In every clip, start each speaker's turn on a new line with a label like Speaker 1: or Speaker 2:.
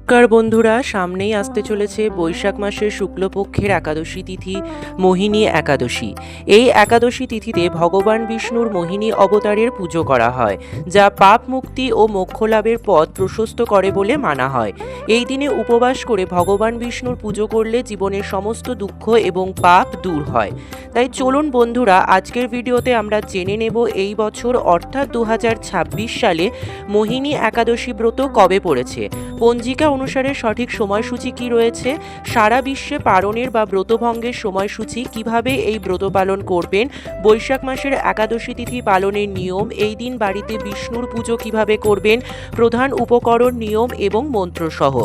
Speaker 1: নমস্কার বন্ধুরা, সামনেই আসতে চলেছে বৈশাখ মাসের শুক্লপক্ষের একাদশী তিথি মোহিনী একাদশী। এই একাদশী তিথিতে ভগবান বিষ্ণুর মোহিনী অবতারের পুজো করা হয়, যা পাপ মুক্তি ও মোক্ষ লাভের পথ প্রশস্ত করে বলে মানা হয়। এই দিনে উপবাস করে ভগবান বিষ্ণুর পুজো করলে জীবনের সমস্ত দুঃখ এবং পাপ দূর হয়। তাই চলুন বন্ধুরা, আজকের ভিডিওতে আমরা জেনে নেব এই বছর অর্থাৎ 2026 সালে মোহিনী একাদশী ব্রত কবে পড়েছে, পঞ্জিকা অনুসারে সঠিক সময়সূচি কি রয়েছে, সারা বিশ্বে পারণের বা ব্রতভঙ্গের সময়সূচি, কিভাবে এই ব্রত পালন করবেন, বৈশাখ মাসের একাদশী তিথি পালনের নিয়ম, এই দিন বাড়িতে বিষ্ণুর পুজো কিভাবে করবেন, প্রধান উপকরণ, নিয়ম এবং মন্ত্রসহ।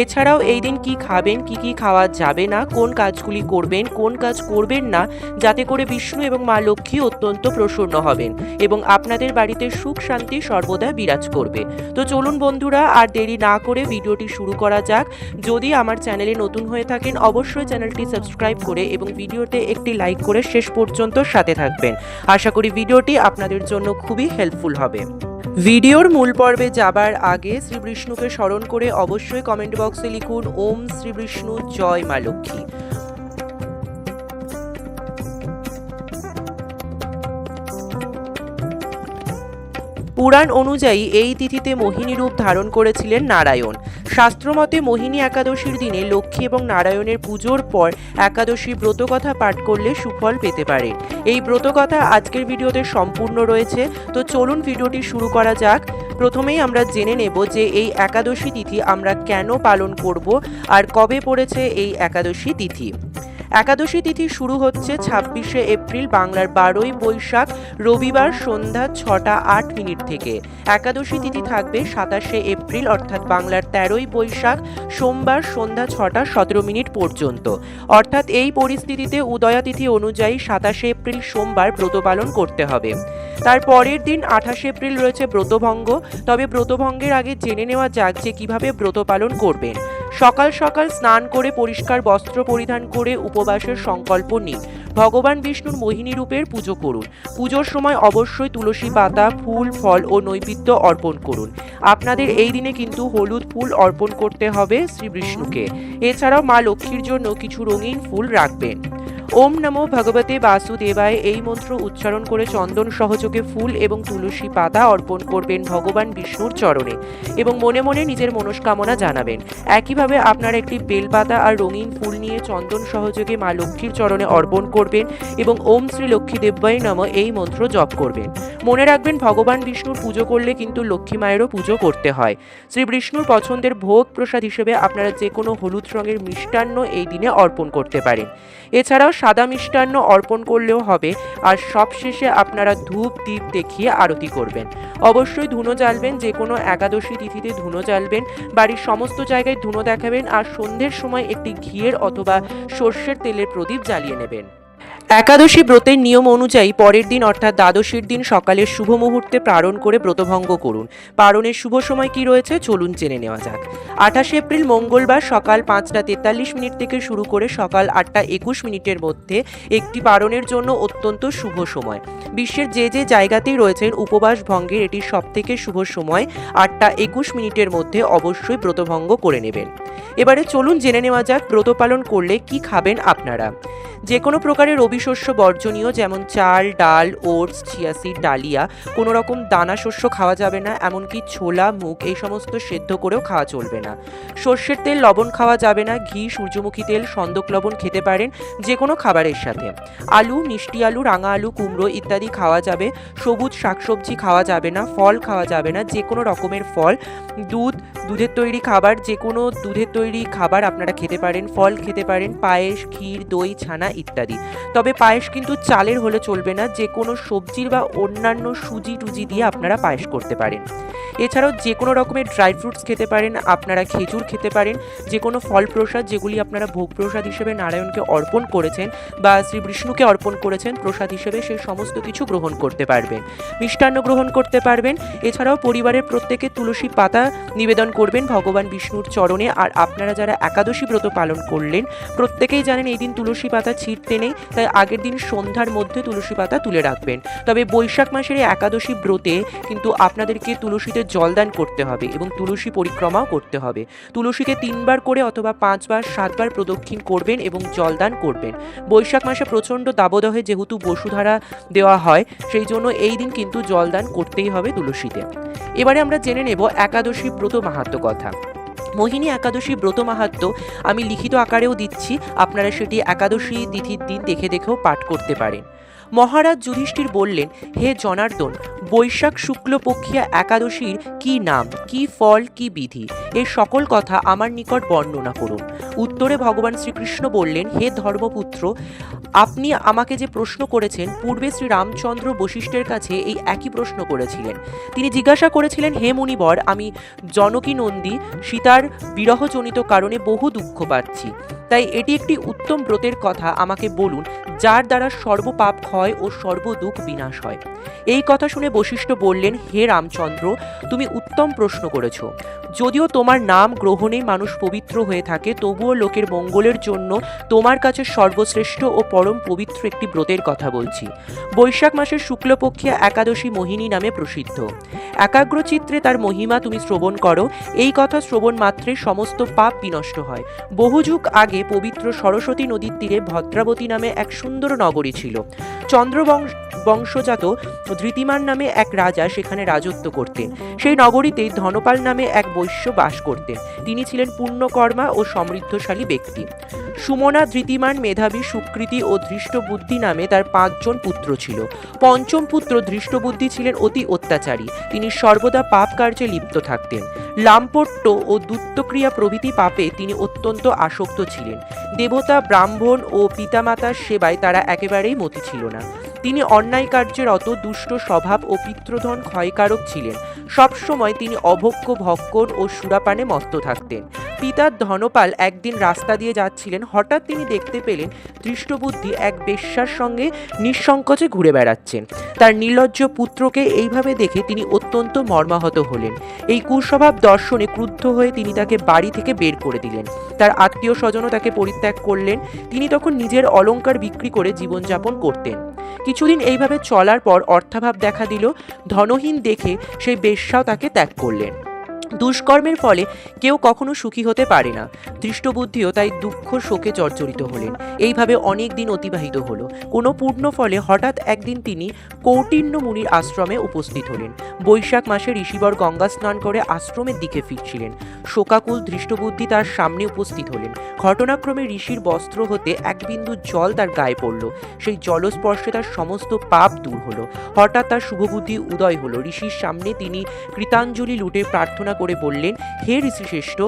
Speaker 1: এছাড়াও এই দিন কি খাবেন, কি খাওয়া যাবে না, কোন কাজগুলি করবেন, কোন কাজ করবেন না, যাতে করে বিষ্ণু এবং মা লক্ষ্মী অত্যন্ত প্রসন্ন হবেন এবং আপনাদের বাড়িতে সুখ শান্তি সর্বদা বিরাজ করবে। তো চলুন বন্ধুরা, আর দেরি না করে ভিডিওটি শুরু করা যাক। যদি আমার চ্যানেলে নতুন হয়ে থাকেন অবশ্যই চ্যানেলটি সাবস্ক্রাইব করে এবং ভিডিওতে একটি লাইক করে শেষ পর্যন্ত সাথে থাকবেন। আশা করি ভিডিওটি আপনাদের জন্য খুবই হেল্পফুল হবে। ভিডিওর মূল পর্বে যাবার আগে শ্রী বিষ্ণুকে স্মরণ করে অবশ্যই কমেন্ট বক্সে লিখুন ওম শ্রী বিষ্ণু জয় মা লক্ষ্মী। পুরাণ অনুযায়ী এই তিথিতে মোহিনী রূপ ধারণ করেছিলেন নারায়ণ। শাস্ত্রমতে মোহিনী একাদশীর দিনে লক্ষ্মী এবং নারায়ণের পুজোর পর একাদশী ব্রতকথা পাঠ করলে সুফল পেতে পারে। এই ব্রতকথা আজকের ভিডিওতে সম্পূর্ণ রয়েছে। তো চলুন ভিডিওটি শুরু করা যাক। প্রথমেই আমরা জেনে নেব যে এই একাদশী তিথি আমরা কেন পালন করব আর কবে পড়েছে এই একাদশী তিথি। একাদশী তিথি শুরু হচ্ছে 26শে এপ্রিল বাংলার 12ই বৈশাখ রবিবার সন্ধ্যা 6টা 8 মিনিট থেকে। একাদশী তিথি থাকবে 27শে এপ্রিল অর্থাৎ বাংলার 13ই বৈশাখ সোমবার সন্ধ্যা 6টা 17 মিনিট পর্যন্ত। অর্থাৎ এই পরিস্থিতিতে উদয়া তিথি অনুযায়ী 27শে এপ্রিল সোমবার ব্রত পালন করতে হবে। তার পরের দিন 28শে এপ্রিল রয়েছে ব্রতভঙ্গ। তবে ব্রতভঙ্গের আগে জেনে নেওয়া যাক যে কিভাবে ব্রত পালন করবেন। সকাল সকাল স্নান করে পরিষ্কার বস্ত্র পরিধান করে উপবাসের সংকল্প নিন। ভগবান বিষ্ণুর মোহিনী রূপের পুজো করুন। পুজোর সময় অবশ্যই তুলসী পাতা, ফুল, ফল ও নৈবেদ্য অর্পণ করুন। আপনাদের এই দিনে কিন্তু হলুদ ফুল অর্পণ করতে হবে শ্রী বিষ্ণুকে। এছাড়াও মা লক্ষ্মীর জন্য কিছু রঙিন ফুল রাখবেন। ওম নমো ভগবতে বাসুদেবায় এই মন্ত্র উচ্চারণ করে চন্দন সহযোগে ফুল এবং তুলসী পাতা অর্পণ করবেন ভগবান বিষ্ণুর চরণে এবং মনে মনে নিজের মনস্কামনা জানাবেন। একইভাবে আপনারা একটি বেলপাতা আর রঙিন ফুল নিয়ে চন্দন সহযোগে মা লক্ষ্মীর চরণে অর্পণ করবেন এবং ওম শ্রী লক্ষ্মী দেব্যায় নমঃ এই মন্ত্র জপ করবেন। মনে রাখবেন ভগবান বিষ্ণুর পুজো করলে কিন্তু লক্ষ্মী মায়েরও পুজো করতে হয়। শ্রী বিষ্ণুর পছন্দের ভোগ প্রসাদ হিসেবে আপনারা যে কোনো হলুদ রঙের মিষ্টান্ন এই দিনে অর্পণ করতে পারেন। এছাড়াও সাদা মিষ্টান্ন অর্পণ করলেও হবে। আর সবশেষে আপনারা ধূপ দ্বীপ দেখিয়ে আরতি করবেন। অবশ্যই ধুনো জ্বালবেন, যে কোনো একাদশী তিথিতে ধুনো জ্বালবেন। বাড়ির সমস্ত জায়গায় ধুনো দেখাবেন আর সন্ধ্যের সময় একটি ঘিয়ের অথবা সর্ষের তেলের প্রদীপ জ্বালিয়ে নেবেন। একাদশী ব্রতের নিয়ম অনুযায়ী পরের দিন অর্থাৎ দ্বাদশীর দিন সকালের শুভ মুহূর্তে পারণ করে ব্রতভঙ্গ করুন। পারণের শুভ সময় কি রয়েছে চলুন জেনে নেওয়া যাক। 28শে এপ্রিল মঙ্গলবার সকাল 5টা 43 মিনিট থেকে শুরু করে সকাল 8টা 21 মিনিটের মধ্যে একটি পারণের জন্য অত্যন্ত শুভ সময়। বিশ্বের যে জায়গাতেই রয়েছেন উপবাস ভঙ্গের এটি সবথেকে শুভ সময়। 8টা 21 মিনিটের মধ্যে অবশ্যই ব্রতভঙ্গ করে নেবেন। এবারে চলুন জেনে নেওয়া যাক ব্রত পালন করলে কি খাবেন আপনারা। যে কোনো প্রকারের রবি শস্য বর্জনীয়, যেমন চাল, ডাল, ওটস, চিয়া সিড, ডালিয়া। কোনো রকম দানা শস্য খাওয়া যাবে না, এমনকি ছোলা, মুগ এই সমস্ত সেদ্ধ করেও খাওয়া চলবে না। সর্ষের তেল, লবণ খাওয়া যাবে না। ঘি, সূর্যমুখী তেল, সন্দক লবণ খেতে পারেন যে কোনো খাবারের সাথে। আলু, মিষ্টি আলু, রাঙা আলু, কুমড়ো ইত্যাদি খাওয়া যাবে। সবুজ শাকসবজি খাওয়া যাবে না। ফল খাওয়া যাবে না, যে কোনো রকমের ফল। দুধের তৈরি খাবার, যে কোনো দুধের তৈরি খাবার আপনারা খেতে পারেন। ফল খেতে পারেন, পায়েস, ক্ষীর, দই, ছানা ইত্যাদি। তবে পায়েস কিন্তু চালের হলে চলবে না, যে কোনো সবজির বা অন্যান্য সুজি টুজি দিয়ে আপনারা পায়েস করতে পারেন। এছাড়াও যে কোনো রকমের ড্রাই ফ্রুটস খেতে পারেন, আপনারা খেজুর খেতে পারেন। যে কোনো ফল প্রসাদ যেগুলি আপনারা ভোগ প্রসাদ হিসেবে নারায়ণকে অর্পণ করেছেন বা শ্রী বিষ্ণুকে অর্পণ করেছেন প্রসাদ হিসেবে, সেই সমস্ত কিছু গ্রহণ করতে পারবেন। মিষ্টান্ন গ্রহণ করতে পারবেন। এছাড়াও পরিবারের প্রত্যেকে তুলসী পাতা নিবেদন করবেন ভগবান বিষ্ণুর চরণে। আর আপনারা যারা একাদশী ব্রত পালন করলেন প্রত্যেকেই জানেন এই দিন তুলসী পাতা ছিঁড়তে নেই, তাই আগের দিন সন্ধ্যার মধ্যে তুলসী পাতা তুলে রাখবেন। তবে বৈশাখ মাসের এই একাদশী ব্রতে কিন্তু আপনাদেরকে তুলসীতে জলদান করতে হবে এবং তুলসী পরিক্রমাও করতে হবে। তুলসীকে 3 বার করে অথবা 5 বার 7 বার প্রদক্ষিণ করবেন এবং জলদান করবেন। বৈশাখ মাসে প্রচণ্ড দাবদাহে যেহেতু বসুধারা দেওয়া হয়, সেই জন্য এই দিন কিন্তু জলদান করতেই হবে তুলসীতে। এবারে আমরা জেনে নেব একাদশী ব্রত মাহাত্ম্য কথা। মোহিনী একাদশী ব্রত মাহাত্ম্য আমি লিখিত আকারেও দিচ্ছি, আপনারা সেটি একাদশী তিথির দিন দেখে দেখেও পাঠ করতে পারেন। মহারাজ যুধিষ্ঠির বললেন, হে জনার্দন, বৈশাখ শুক্লপক্ষিয়া একাদশীর কি নাম, কি ফল, কি বিধি, এর সকল কথা আমার নিকট বর্ণনা করুন। উত্তরে ভগবান শ্রীকৃষ্ণ বললেন, হে ধর্মপুত্র, আপনি আমাকে যে প্রশ্ন করেছেন, পূর্বে শ্রী রামচন্দ্র বশিষ্ঠের কাছে এই একই প্রশ্ন করেছিলেন। তিনি জিজ্ঞাসা করেছিলেন, হে মুনিবর, আমি জনকী নন্দী সীতার বিরহজনিত কারণে বহু দুঃখ পাচ্ছি, তাই এটি একটি উত্তম ব্রতের কথা আমাকে বলুন, যার দ্বারা সর্বপাপ ক্ষয় ও সর্বদুঃখ বিনাশ হয়। এই কথা শুনে বশিষ্ঠ বললেন, হে রামচন্দ্র, তুমি উত্তম প্রশ্ন করেছ। যদিও তোমার নাম গ্রহণেই মানুষ পবিত্র হয়ে থাকে, তবুও লোকের মঙ্গলের জন্য তোমার কাছে সর্বশ্রেষ্ঠ ও পরম পবিত্র একটি ব্রতের কথা বলছি। বৈশাখ মাসের শুক্লপক্ষিয়া একাদশী মোহিনী নামে প্রসিদ্ধ। একাগ্রচিত্রে তার মহিমা তুমি শ্রবণ করো, এই কথা শ্রবণ মাত্রে সমস্ত পাপ বিনষ্ট হয়। বহু যুগ আগে পবিত্র সরস্বতী নদীর তীরে ভদ্রাবতী নামে এক সুন্দর নগরী ছিল। বংশজাত ধৃতিমান নামে এক রাজা সেখানে রাজত্ব করতেন। সেই নগরীতেই ধনপাল নামে এক বৈশ্য বাস করতেন। তিনি ছিলেন পুণ্যকর্মা ও সমৃদ্ধশালী ব্যক্তি। সুমনা, ধৃতিমান, মেধাবী, সুকৃতি ও ধৃষ্টবুদ্ধি নামে তার 5 জন পুত্র ছিল। পঞ্চম পুত্র ধৃষ্টবুদ্ধি ছিলেন অতি অত্যাচারী, তিনি সর্বদা পাপ কার্যে লিপ্ত থাকতেন। লাম্পট্য ও দুত্তক্রিয়া প্রভৃতি পাপে তিনি অত্যন্ত আসক্ত ছিলেন। দেবতা, ব্রাহ্মণ ও পিতামাতার সেবায় তারা একেবারেই মতি ছিল না। তিনি অন্যায় কার্যের অত দুষ্ট স্বভাব ও পিতৃধন ক্ষয়কারক ছিলেন। সবসময় তিনি অভক্ষ্য, ভক্ষণ ও সুরাপানে মত্ত থাকতেন। পিতা ধনপাল একদিন রাস্তা দিয়ে যাচ্ছিলেন, হঠাৎ তিনি দেখতে পেলেন ধৃষ্টবুদ্ধি এক বেশ্যার সঙ্গে নিঃসংকোচে ঘুরে বেড়াচ্ছেন। তার নির্লজ্জ পুত্রকে এইভাবে দেখে তিনি অত্যন্ত মর্মাহত হলেন। এই কুস্বভাব দর্শনে ক্রুদ্ধ হয়ে তিনি তাকে বাড়ি থেকে বের করে দিলেন। তার আত্মীয় স্বজনও তাকে পরিত্যাগ করলেন। তিনি তখন নিজের অলংকার বিক্রি করে জীবনযাপন করতেন। কিছুদিন এইভাবে চলার পর অর্থাভাব দেখা দিল। ধনহীন দেখে সেই বেশ্যাও তাকে ত্যাগ করলেন। দুষ্কর্মের ফলে কেউ কখনো সুখী হতে পারে না। ধৃষ্টবুদ্ধিও তাই দুঃখ শোকে জর্জরিত হলেন। এইভাবে অনেক দিন অতিবাহিত হলো। কোনো পূর্ণ ফলে হঠাৎ একদিন তিনি কৌটিন্য মুনির আশ্রমে উপস্থিত হলেন। বৈশাখ মাসে ঋষিবর গঙ্গা স্নান করে আশ্রমের দিকে ফিরছিলেন। শোকাকুল ধৃষ্টবুদ্ধি তার সামনে উপস্থিত হলেন। ঘটনাক্রমে ঋষির বস্ত্র হতে এক বিন্দু জল তার গায়ে পড়ল। সেই জলস্পর্শে তার সমস্ত পাপ দূর হলো। হঠাৎ তার শুভবুদ্ধি উদয় হলো। ঋষির সামনে তিনি কৃতাঞ্জলি লুটে প্রার্থনা করে বললেন, হে ঋষিশ্রেষ্ঠ,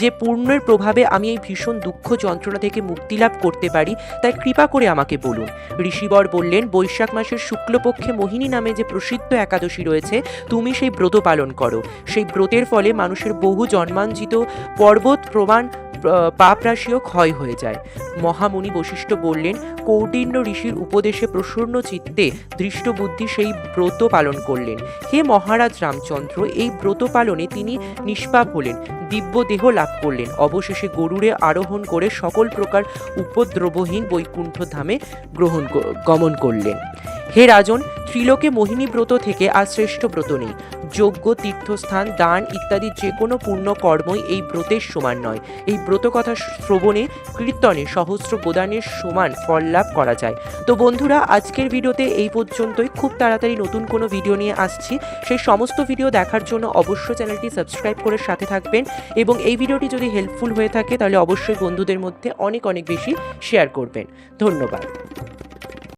Speaker 1: যে পূর্ণের প্রভাবে আমি এই ভীষণ দুঃখ যন্ত্রণা থেকে মুক্তি লাভ করতে পারি, তাই কৃপা করে আমাকে বলুন। ঋষিবর বললেন, বৈশাখ মাসের শুক্লপক্ষে মোহিনী নামে যে প্রসিদ্ধ একাদশী রয়েছে, তুমি সেই ব্রত পালন করো। সেই ব্রতের ফলে মানুষের বহু জন্মাঞ্জিত পর্বত প্রমাণ পাপ রাশিও ক্ষয় হয়ে যায়। মহামুনি বশিষ্ঠ বললেন, কৌটিন্য ঋষির উপদেশে প্রসন্ন চিত্তে ধৃষ্টবুদ্ধি সেই ব্রত পালন করলেন। হে মহারাজ রামচন্দ্র, এই ব্রত পালনে তিনি নিষ্পাপ হলেন, দিব্য দেহ লাভ করলেন। অবশেষে গরুড়ে আরোহণ করে সকল প্রকার উপদ্রবহীন বৈকুণ্ঠ ধামে গমন করলেন। হে রাজন, ত্রিলোকে মোহিনী ব্রত থেকে আর শ্রেষ্ঠ ব্রত নেই। যজ্ঞ, তীর্থস্থান, দান ইত্যাদি যে কোনো পূর্ণ কর্মই এই ব্রতের সমান নয়। এই ব্রত কথা শ্রবণে, কীর্তনে সহস্র গোদানের সমান ফল লাভ করা যায়। তো বন্ধুরা, আজকের ভিডিওতে এই পর্যন্তই। খুব তাড়াতাড়ি নতুন কোনো ভিডিও নিয়ে আসছি। সেই সমস্ত ভিডিও দেখার জন্য অবশ্যই চ্যানেলটি সাবস্ক্রাইব করে সাথে থাকবেন এবং এই ভিডিওটি যদি হেল্পফুল হয়ে থাকে তাহলে অবশ্যই বন্ধুদের মধ্যে অনেক বেশি শেয়ার করবেন। ধন্যবাদ।